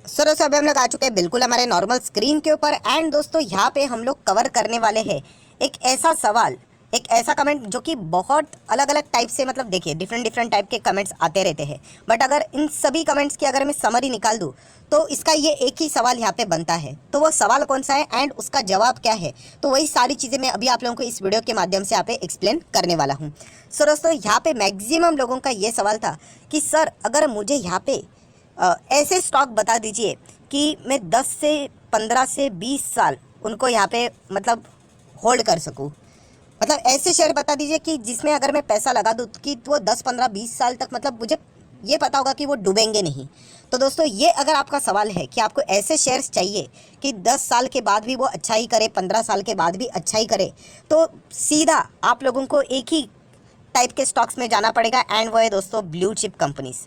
सो दोस्तों अभी हम लोग आ चुके हैं बिल्कुल हमारे नॉर्मल स्क्रीन के ऊपर। एंड दोस्तों यहाँ पे हम लोग कवर करने वाले हैं एक ऐसा सवाल, एक ऐसा कमेंट जो कि बहुत अलग अलग टाइप से, मतलब देखिए डिफरेंट डिफरेंट टाइप के कमेंट्स आते रहते हैं। बट अगर इन सभी कमेंट्स की अगर मैं समरी निकाल दूँ तो इसका ये एक ही सवाल यहाँ पे बनता है। तो वो सवाल कौन सा है एंड उसका जवाब क्या है, तो वही सारी चीज़ें मैं अभी आप लोगों को इस वीडियो के माध्यम से यहाँ पे एक्सप्लेन करने वाला हूँ। सो दोस्तों यहाँ पे मैक्सिमम लोगों का ये सवाल था कि सर अगर मुझे यहाँ पे ऐसे स्टॉक बता दीजिए कि मैं 10 से 15 से 20 साल उनको यहाँ पे मतलब होल्ड कर सकूँ। मतलब ऐसे शेयर बता दीजिए कि जिसमें अगर मैं पैसा लगा दूँ कि वो 10 15 20 साल तक मतलब मुझे ये पता होगा कि वो डूबेंगे नहीं। तो दोस्तों ये अगर आपका सवाल है कि आपको ऐसे शेयर्स चाहिए कि 10 साल के बाद भी वो अच्छा ही करे, 15 साल के बाद भी अच्छा ही करे, तो सीधा आप लोगों को एक ही टाइप के स्टॉक्स में जाना पड़ेगा एंड वो है दोस्तों ब्लू चिप कंपनीज।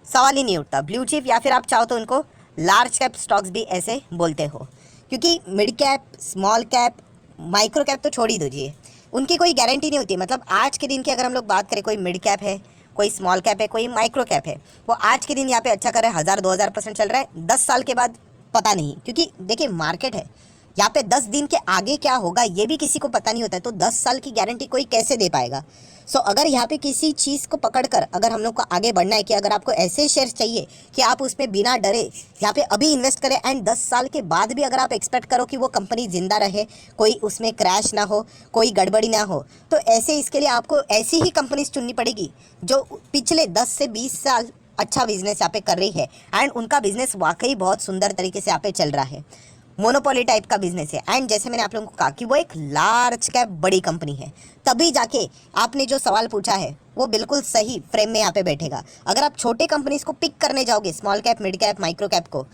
सवाल ही नहीं उठता। ब्लू चिप या फिर आप चाहो तो उनको लार्ज कैप स्टॉक्स भी ऐसे बोलते हो, क्योंकि mid cap, small cap, micro cap तो छोड़ ही दीजिए, उनकी कोई गारंटी नहीं होती। मतलब आज के दिन की अगर हम लोग बात करें, कोई मिड कैप है, कोई स्मॉल कैप है, कोई माइक्रो कैप है, वो आज के दिन यहाँ पे अच्छा कर रहा है, 1000-2000% चल रहा है। 10 साल के बाद पता नहीं, क्योंकि देखिए मार्केट है, यहाँ पे 10 दिन के आगे क्या होगा ये भी किसी को पता नहीं होता है। तो 10 साल की गारंटी कोई कैसे दे पाएगा। सो अगर यहाँ पे किसी चीज़ को पकड़कर अगर हम लोग को आगे बढ़ना है कि अगर आपको ऐसे शेयर्स चाहिए कि आप उसमें बिना डरे यहाँ पे अभी इन्वेस्ट करें एंड 10 साल के बाद भी अगर आप एक्सपेक्ट करो कि वो कंपनी जिंदा रहे, कोई उसमें क्रैश ना हो, कोई गड़बड़ी ना हो, तो ऐसे इसके लिए आपको ऐसी ही कंपनीज चुननी पड़ेगी जो पिछले 10 से 20 साल अच्छा बिजनेस यहाँ पे कर रही है एंड उनका बिजनेस वाकई बहुत सुंदर तरीके से यहाँ पे चल रहा है। मोनोपोली टाइप का बिजनेस है एंड जैसे मैंने आप लोगों को कहा कि वो एक लार्ज कैप बड़ी कंपनी है, तभी जाके आपने जो सवाल पूछा है वो बिल्कुल सही फ्रेम में यहाँ पे बैठेगा। अगर आप छोटे कंपनीज को पिक करने जाओगे, small cap, mid cap, micro cap को,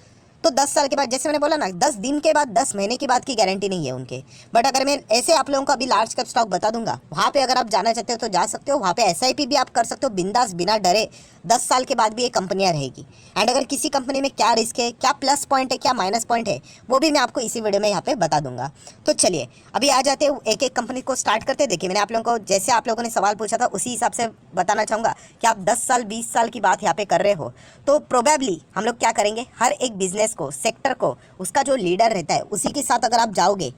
तो 10 साल के बाद, जैसे मैंने बोला ना, 10 दिन के बाद, 10 महीने के बाद की गारंटी नहीं है उनके। बट अगर मैं ऐसे आप लोगों को अभी लार्ज कैप स्टॉक बता दूंगा, वहाँ पे अगर आप जाना चाहते हो तो जा सकते हो। वहाँ पे SIP भी आप कर सकते हो बिंदास, बिना डरे। 10 साल के बाद भी ये कंपनियाँ रहेगी एंड अगर किसी कंपनी में क्या रिस्क है, क्या प्लस पॉइंट है, क्या माइनस पॉइंट है, वो भी मैं आपको इसी वीडियो में यहाँ पे बता दूंगा। तो चलिए अभी आ जाते हैं, एक एक कंपनी को स्टार्ट करते। देखिए मैंने आप लोगों को जैसे आप लोगों ने सवाल पूछा था उसी हिसाब से बताना चाहूँगा कि आप 10 साल 20 साल की बात यहाँ पे कर रहे हो, तो प्रोबेबली हम लोग क्या करेंगे, हर एक बिजनेस को, सेक्टर को, उसका जो लीडर रहता है उसी के साथ अगर आप जाओगे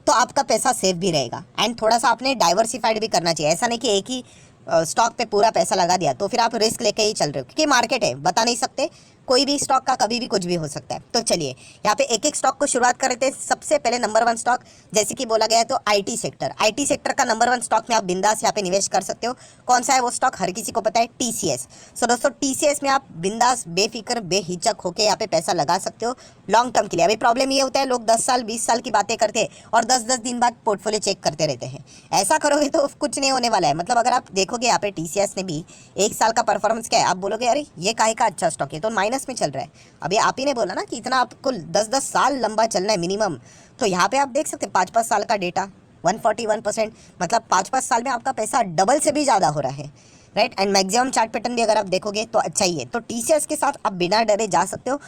तो आपका पैसा सेफ भी रहेगा एंड थोड़ा सा आपने डाइवर्सिफाइड भी करना चाहिए। ऐसा नहीं कि एक ही स्टॉक पे पूरा पैसा लगा दिया तो फिर आप रिस्क लेके ही चल रहे हो, क्योंकि मार्केट है, बता नहीं सकते, कोई भी स्टॉक का कभी भी कुछ भी हो सकता है। तो चलिए यहाँ पे एक एक स्टॉक को शुरुआत कर रहे थे। सबसे पहले नंबर 1 स्टॉक, जैसे कि बोला गया है तो IT सेक्टर। IT सेक्टर का नंबर 1 स्टॉक में आप बिंदास यहाँ पे निवेश कर सकते हो। कौन सा है वो स्टॉक, हर किसी को पता है, TCS। सो दोस्तों TCS में आप बिंदास, बेफिक्र, बेहिचक होकर यहाँ पे पैसा लगा सकते हो लॉन्ग टर्म के लिए। अभी प्रॉब्लम ये होता है, लोग 10 साल 20 साल की बातें करते हैं और 10-10 दिन बाद पोर्टफोलियो चेक करते रहते हैं। ऐसा करोगे तो कुछ नहीं होने वाला है। मतलब अगर आप देखोगे यहाँ पे TCS ने भी 1 साल का परफॉर्मेंस क्या है, आप बोलोगे अरे ये काहे का अच्छा स्टॉक है, तो माइनस में चल रहा है। अभी आप ही ने बोला ना कि इतना आपको 10-10 साल लंबा चलना है मिनिमम, तो यहाँ पे आप देख सकते हैं 5-5 साल का डेटा, 141%, मतलब 5-5 साल में आपका पैसा डबल से भी ज़्यादा हो रहा है, right. And maximum chart pattern भी अगर आप देखोगे तो अच्छा ही है। तो TCS के साथ आप बिना डरे जा सकते हो।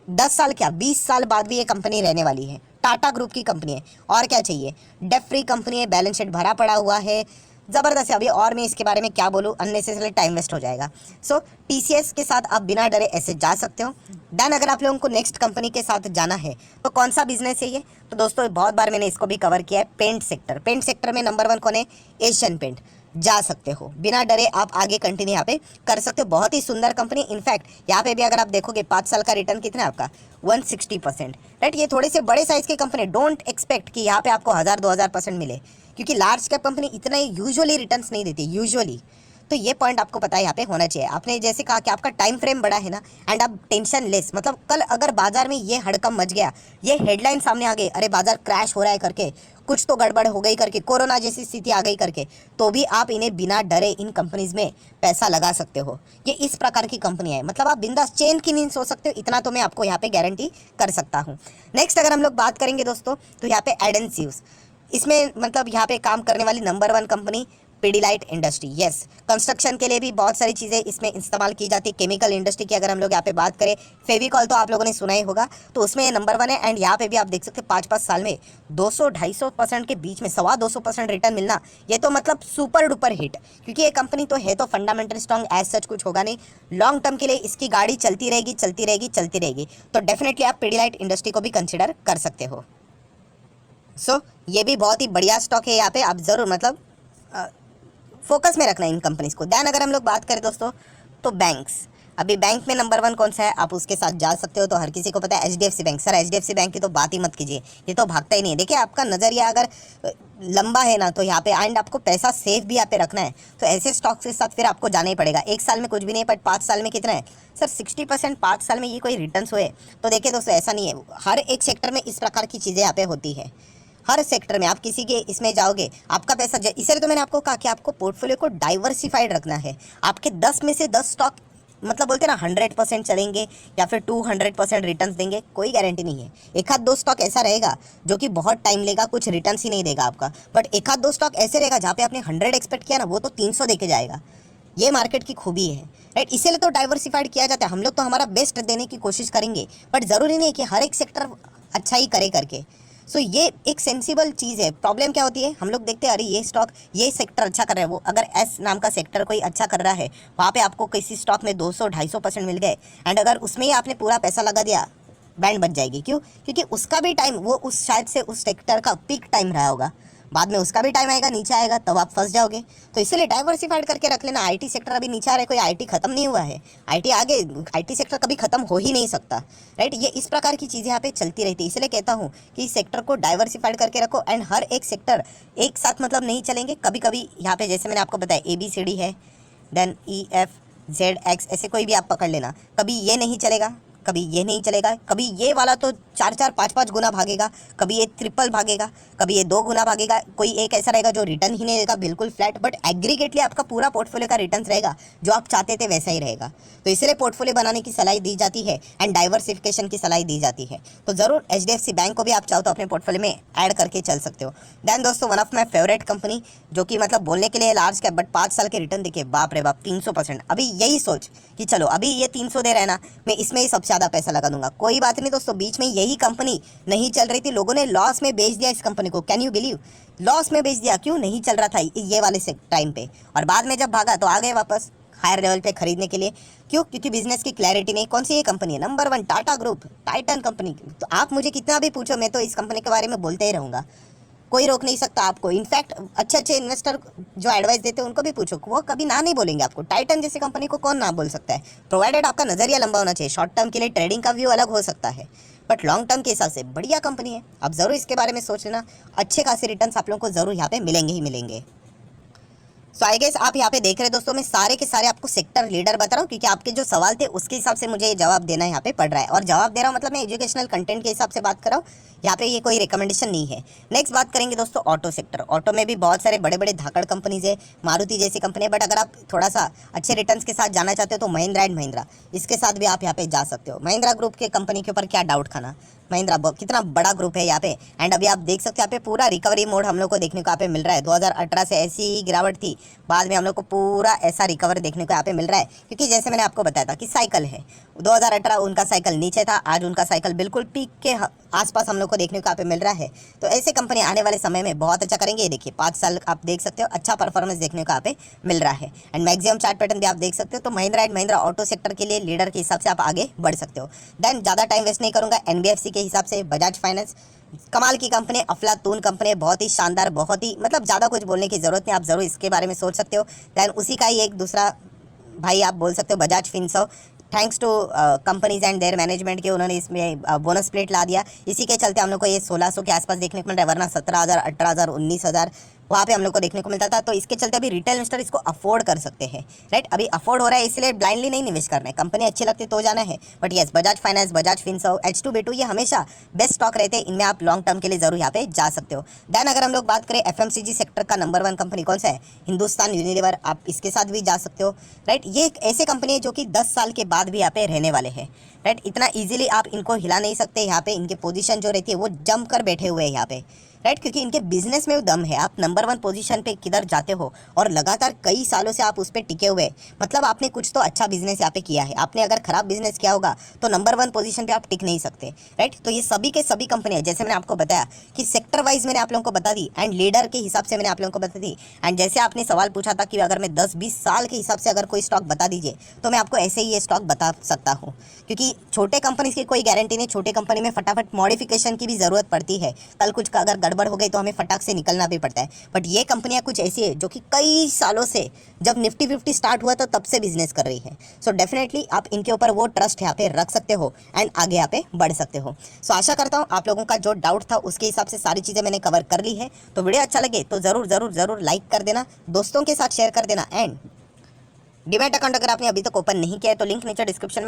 10 साल क्या, 20 साल बाद भी ये कंपनी रहने वाली है। टाटा ग्रुप की कंपनी है, और क्या चाहिए, डेट फ्री कंपनी है, बैलेंस शीट भरा पड़ा हुआ है, ज़बरदस्त है। अभी और मैं इसके बारे में क्या बोलूँ, अननेसेसरी टाइम वेस्ट हो जाएगा। सो TCS के साथ आप बिना डरे ऐसे जा सकते हो। देन अगर आप लोगों को नेक्स्ट कंपनी के साथ जाना है तो कौन सा बिजनेस है ये, तो दोस्तों बहुत बार मैंने इसको भी कवर किया है, पेंट सेक्टर। पेंट सेक्टर में नंबर 1 कौन है, एशियन पेंट। जा सकते हो बिना डरे, आप आगे कंटिन्यू यहाँ पे कर सकते हो। बहुत ही सुंदर कंपनी। इनफैक्ट यहाँ पे भी अगर आप देखोगे 5 साल का रिटर्न कितना है आपका, 160%, राइट। ये थोड़े से बड़े साइज की कंपनी, डोंट एक्सपेक्ट कि यहाँ पे आपको 1000-2000% मिले, क्योंकि लार्ज कैप कंपनी इतना यूजुअली रिटर्न्स नहीं देती, यूजुअली। तो ये पॉइंट आपको पता है यहाँ पे होना चाहिए। आपने जैसे कहा कि आपका टाइम फ्रेम बड़ा है ना, एंड आप टेंशन लेस, मतलब कल अगर बाजार में ये हड़कम मच गया, ये हेडलाइन सामने आ गई, अरे बाजार क्रैश हो रहा है करके, कुछ तो गड़बड़ हो गई करके, कोरोना जैसी स्थिति आ गई करके, तो भी आप इन्हें बिना डरे इन कंपनीज में पैसा लगा सकते हो। ये इस प्रकार की कंपनी है, मतलब आप बिंदास चेन की नींद सो सकते हो, इतना तो मैं आपको यहाँ पे गारंटी कर सकता हूँ। नेक्स्ट अगर हम लोग बात करेंगे दोस्तों, तो यहाँ पे एडेंसिव्स, इसमें मतलब यहाँ पे काम करने वाली number 1 company Pidilite industry, yes, construction के लिए भी बहुत सारी चीज़ें इसमें इस्तेमाल की जाती है। केमिकल इंडस्ट्री की अगर हम लोग यहाँ पे बात करें, फेविकॉल तो आप लोगों ने सुना ही होगा, तो उसमें ये नंबर 1 है। एंड यहाँ पे भी आप देख सकते हैं 5-5 साल में 200-250% के बीच में 225% रिटर्न मिलना, ये तो मतलब सुपर डुपर हिट। क्योंकि ये कंपनी तो है तो फंडामेंटल स्ट्रॉन्ग, एज सच कुछ होगा नहीं, लॉन्ग टर्म के लिए इसकी गाड़ी चलती रहेगी चलती रहेगी चलती रहेगी। तो डेफिनेटली आप पिडिलाइट इंडस्ट्री को भी कंसिडर कर सकते हो। सो ये भी बहुत ही बढ़िया स्टॉक है, यहाँ पे आप ज़रूर मतलब फोकस में रखना है इन कंपनीज को। दैन अगर हम लोग बात करें दोस्तों, तो बैंक्स, अभी बैंक में नंबर 1 कौन सा है, आप उसके साथ जा सकते हो, तो हर किसी को पता है HDFC bank. Sir HDFC bank की तो बात ही मत कीजिए, ये तो भागता ही नहीं है। देखिए आपका नज़रिया अगर लंबा है ना, तो यहाँ पे एंड आपको पैसा सेफ भी यहाँ पे रखना है, तो ऐसे स्टॉक्स के साथ फिर आपको जाना ही पड़ेगा। 1 साल में कुछ भी नहीं, बट 5 साल में कितना है सर, 60% 5 साल में ये कोई रिटर्न्स हुए। तो देखिए दोस्तों, ऐसा नहीं है, हर एक सेक्टर में इस प्रकार की चीज़ें यहाँ पे होती है। हर सेक्टर में आप किसी के इसमें जाओगे, आपका पैसा, इसलिए तो मैंने आपको कहा कि आपको पोर्टफोलियो को डाइवर्सिफाइड रखना है। आपके 10 में से 10 स्टॉक मतलब बोलते हैं ना 100% चलेंगे या फिर 200% रिटर्न्स देंगे, कोई गारंटी नहीं है। एक आध दो स्टॉक ऐसा रहेगा जो कि बहुत टाइम लेगा, कुछ रिटर्न्स ही नहीं देगा आपका, बट एक आध दो स्टॉक ऐसे रहेगा जहाँ पे आपने 100 एक्सपेक्ट किया ना, वो तो 300 देके जाएगा। ये मार्केट की खूबी है, राइट। इसीलिए तो डाइवर्सिफाइड किया जाता है। हम लोग तो हमारा बेस्ट देने की कोशिश करेंगे, बट ज़रूरी नहीं है कि हर एक सेक्टर अच्छा ही करे करके। सो ये एक सेंसिबल चीज़ है। प्रॉब्लम क्या होती है, हम लोग देखते हैं अरे ये स्टॉक, ये सेक्टर अच्छा कर रहा है, वो अगर एस नाम का सेक्टर कोई अच्छा कर रहा है, वहाँ पे आपको किसी स्टॉक में 200-250% मिल गए, एंड अगर उसमें ही आपने पूरा पैसा लगा दिया, बैंड बच जाएगी। क्यों? क्योंकि उसका भी टाइम, वो उस शायद से उस सेक्टर का पीक टाइम रहा होगा, बाद में उसका भी टाइम आएगा, नीचे आएगा, तब आप फंस जाओगे। तो इसलिए डाइवर्सिफाइड करके रख लेना। आईटी सेक्टर अभी नीचे आ रहा है, कोई आईटी खत्म नहीं हुआ है, आईटी आगे, आईटी सेक्टर कभी खत्म हो ही नहीं सकता, राइट। ये इस प्रकार की चीज़ें यहाँ पे चलती रहती है। इसलिए कहता हूँ कि इस सेक्टर को डाइवर्सिफाइड करके रखो, एंड हर एक सेक्टर एक साथ मतलब नहीं चलेंगे। कभी कभी यहाँ पे जैसे मैंने आपको बताया ABCD है, देन EFZX, ऐसे कोई भी आप पकड़ लेना। कभी ये नहीं चलेगा, कभी ये नहीं चलेगा, कभी ये वाला तो 4-4 5-5 गुना भागेगा, कभी ये ट्रिपल भागेगा, कभी ये 2 गुना भागेगा, कोई एक ऐसा रहेगा जो रिटर्न ही नहीं देगा, बिल्कुल फ्लैट, बट एग्रीगेटली आपका पूरा पोर्टफोलियो का रिटर्न रहेगा जो आप चाहते थे वैसा ही रहेगा। तो इसलिए पोर्टफोलियो बनाने की सलाह दी जाती है एंड डाइवर्सिफिकेशन की सलाह दी जाती है। तो ज़रूर HDFC बैंक को भी आप चाहो तो अपने पोर्टफोलियो में ऐड करके चल सकते हो। दैन दोस्तों, one of my favourite company, जो कि मतलब बोलने के लिए लार्ज कैप, बट 5 साल के रिटर्न देखिए, बाप रे बाप, 300%। अभी यही सोच कि चलो अभी ये 300 दे रहे हैं ना, मैं इसमें ही सबसे ज़्यादा पैसा लगा दूंगा। कोई बात नहीं दोस्तों, बीच में यही कंपनी नहीं चल रही थी, लोगों ने लॉस में बेच दिया इस कंपनी को। Can you believe? लॉस में बेच दिया, क्यों? नहीं चल रहा था ये वाले से टाइम पे, और बाद में जब भागा तो आ गए वापस हायर लेवल पे खरीदने के लिए। क्यों? क्योंकि बिजनेस की क्लैरिटी नहीं। कौन सी ये कंपनी है? Number 1 Tata group, Titan company. तो आप मुझे कितना भी पूछो, मैं तो इस कंपनी के बारे में बोलते ही रहूँगा, कोई रोक नहीं सकता आपको। इनफैक्ट अच्छे अच्छे इन्वेस्टर जो एडवाइस देते हैं उनको भी पूछो, वो कभी ना नहीं बोलेंगे आपको। टाइटन जैसी कंपनी को कौन ना बोल सकता है, प्रोवाइडेड आपका नज़रिया लंबा होना चाहिए। शॉर्ट टर्म के लिए ट्रेडिंग का व्यू अलग हो सकता है, बट लॉन्ग टर्म के हिसाब से बढ़िया कंपनी है। आप ज़रूर इसके बारे में सोच लेना, अच्छे खासे रिटर्न्स आप लोगों को ज़रूर यहाँ पे मिलेंगे ही मिलेंगे। सो आई गेस आप यहाँ पे देख रहे हैं दोस्तों, मैं सारे के सारे आपको सेक्टर लीडर बता रहा हूँ, क्योंकि आपके जो सवाल थे उसके हिसाब से मुझे ये जवाब देना यहाँ पे पड़ रहा है। और जवाब दे रहा हूँ मतलब मैं एजुकेशनल कंटेंट के हिसाब से बात कर रहा हूँ, यहाँ पे ये कोई रिकमेंडेशन नहीं है। नेक्स्ट बात करेंगे दोस्तों ऑटो सेक्टर। ऑटो में भी बहुत सारे बड़े बड़े धाकड़ कंपनीज है, मारुति जैसी कंपनी है, बट अगर आप थोड़ा सा अच्छे रिटर्न्स के साथ जाना चाहते हो तो महिंद्रा एंड महिंद्रा, इसके साथ भी आप यहाँ पे जा सकते हो। महिंद्रा ग्रुप के कंपनी के ऊपर क्या डाउट खाना, महिंद्रा कितना बड़ा ग्रुप है यहाँ पे। एंड अभी आप देख सकते हैं यहाँ पे पूरा रिकवरी मोड हम लोग को देखने को यहाँ पे मिल रहा है। 2018 से ऐसी ही गिरावट थी, बाद में हम लोग को पूरा ऐसा रिकवर देखने को यहाँ पे मिल रहा है, क्योंकि जैसे मैंने आपको बताया था कि साइकिल है। 2018 उनका साइकिल नीचे था, आज उनका साइकिल बिल्कुल पीक के आसपास हम लोग को देखने को यहाँ पे मिल रहा है। तो ऐसे कंपनी आने वाले समय में बहुत अच्छा करेंगे। ये देखिए 5 साल आप देख सकते हो, अच्छा परफॉर्मेंस देखने को यहाँ पे मिल रहा है। एंड मैक्सिमम चार्ट पैटर्न भी आप देख सकते हो। तो Mahindra and Mahindra auto sector के लिए लीडर के हिसाब से आप आगे बढ़ सकते हो। देन ज़्यादा टाइम वेस्ट नहीं करूँगा, NBFC के हिसाब से बजाज फाइनेंस, कमाल की कंपनी, अफलातून कंपनी, बहुत ही शानदार, बहुत ही मतलब ज़्यादा कुछ बोलने की ज़रूरत नहीं, आप ज़रूर इसके बारे में सोच सकते हो। दैन उसी का ही एक दूसरा भाई आप बोल सकते हो Bajaj Finserv, thanks to companies and their management के उन्होंने इसमें बोनस प्लेट ला दिया। इसी के चलते हम लोग को ये 1600 के आसपास देखने को मिल रहा है, वरना 17,000, 18,000, 19,000 वहाँ पे हम लोग को देखने को मिलता था। तो इसके चलते अभी रिटेल इन्वेस्टर इसको अफोर्ड कर सकते हैं, राइट। अभी अफोर्ड हो रहा है, इसलिए ब्लाइंडली नहीं निवेश करना है। कंपनी अच्छी लगती तो जाना है, but yes Bajaj finance, Bajaj Finserv, H2B2 ये हमेशा बेस्ट स्टॉक रहते हैं। इनमें आप लॉन्ग टर्म के लिए जरूर यहाँ पे जा सकते हो। देन अगर हम लोग बात करें FMCG सेक्टर का नंबर 1 कंपनी कौन सा है, हिंदुस्तान यूनिलीवर, आप इसके साथ भी जा सकते हो, राइट। ये एक ऐसे कंपनी है जो कि 10 साल के बाद भी यहाँ पे रहने वाले हैं, राइट। इतना ईजिली आप इनको हिला नहीं सकते। यहाँ पे इनके पोजीशन जो रहती है वो जम कर बैठे हुए हैं यहाँ पे, राइट, क्योंकि इनके बिजनेस में वो दम है। आप नंबर 1 पोजीशन पे किधर जाते हो और लगातार कई सालों से आप उस पर टिके हुए, मतलब आपने कुछ तो अच्छा बिजनेस यहाँ पे किया है। आपने अगर खराब बिजनेस किया होगा तो नंबर 1 पोजीशन पे आप टिक नहीं सकते। राइट, तो ये सभी के सभी कंपनियां, जैसे मैंने आपको बताया कि सेक्टर वाइज मैंने आप लोगों को बता दी एंड लीडर के हिसाब से मैंने आप लोगों को बता दी। एंड जैसे आपने सवाल पूछा था कि अगर मैं 10-20 साल के हिसाब से अगर कोई स्टॉक बता दीजिए, तो मैं आपको ऐसे ही ये स्टॉक बता सकता हूँ, क्योंकि छोटे कंपनी की कोई गारंटी नहीं। छोटे कंपनी में फटाफट मॉडिफिकेशन की भी ज़रूरत पड़ती है। कल कुछ का अगर गड़बड़ हो गई तो हमें फटाक से निकलना भी पड़ता है। बट ये कंपनियां कुछ ऐसी है जो कि कई सालों से, जब निफ्टी 50 स्टार्ट हुआ तो तब से बिजनेस कर रही है। सो डेफिनेटली आप इनके ऊपर वो ट्रस्ट यहाँ पे रख सकते हो एंड आगे यहाँ पे बढ़ सकते हो। सो आशा करता हूँ आप लोगों का जो डाउट था उसके हिसाब से सारी चीज़ें मैंने कवर कर ली है। तो वीडियो अच्छा लगे तो ज़रूर ज़रूर ज़रूर लाइक कर देना, दोस्तों के साथ शेयर कर देना। एंड डीमैट अकाउंट अगर आपने अभी तक ओपन नहीं किया है तो लिंक नीचे डिस्क्रिप्शन में